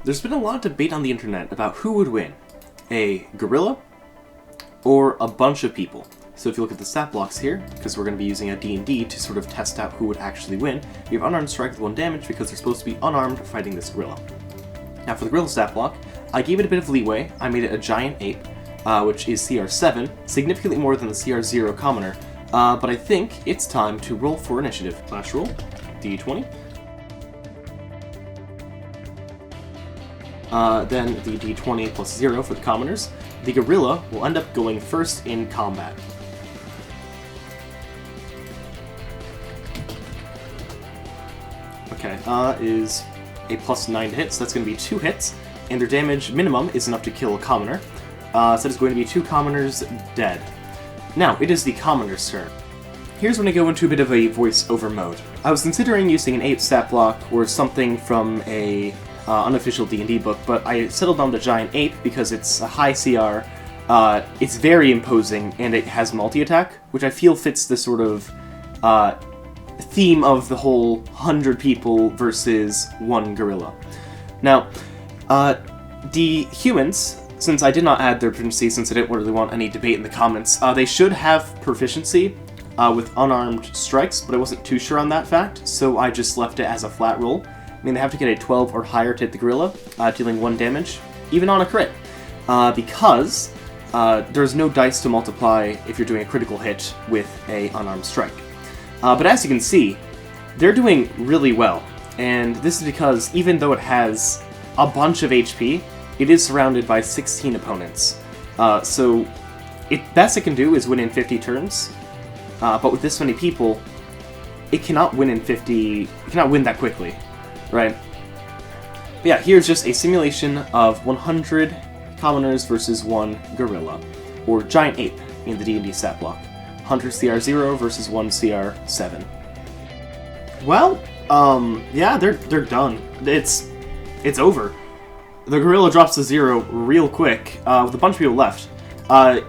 There's been a lot of debate on the internet about who would win, a gorilla or a bunch of people. So if you look at the stat blocks here, because we're going to be using a D&D to sort of test out who would actually win, we have unarmed strike with 1 damage because they're supposed to be unarmed fighting this gorilla. Now for the gorilla stat block, I gave it a bit of leeway. I made it a giant ape, which is CR 7, significantly more than the CR 0 commoner, but I think it's time to roll for initiative. Flash roll, D20. Then the D20 plus 0 for the commoners. The gorilla will end up going first in combat. Okay, is a plus 9 to hit, so that's going to be 2 hits, and their damage minimum is enough to kill a commoner. So it's going to be 2 commoners dead. Now, it is the commoner's turn. Here's when I go into a bit of a voice-over mode. I was considering using an 8 stat block or something from a unofficial D&D book, but I settled on the giant ape because it's a high CR, it's very imposing, and it has multi-attack, which I feel fits the sort of theme of the whole 100 people versus 1 gorilla. Now, the humans, since I did not add their proficiency since I didn't really want any debate in the comments, they should have proficiency with unarmed strikes, but I wasn't too sure on that fact, so I just left it as a flat roll. I mean, they have to get a 12 or higher to hit the gorilla, dealing 1 damage, even on a crit, because there's no dice to multiply if you're doing a critical hit with a unarmed strike. But as you can see, they're doing really well, and this is because even though it has a bunch of HP, it is surrounded by 16 opponents. So, best it can do is win in 50 turns, but with this many people, it cannot win in 50, it cannot win that quickly, right? But yeah, here's just a simulation of 100 commoners versus 1 gorilla, or giant ape in the D&D stat block. 100 CR 0 versus 1 CR 7. Well, yeah, they're done. It's over. The gorilla drops to 0 real quick, with a bunch of people left. And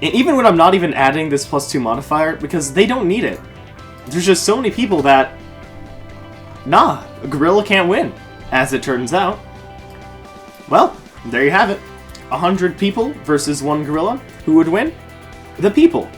even when I'm not even adding this +2 modifier, because they don't need it. There's just so many people that... Nah, a gorilla can't win, as it turns out. Well, there you have it. 100 people versus 1 gorilla. Who would win? The people.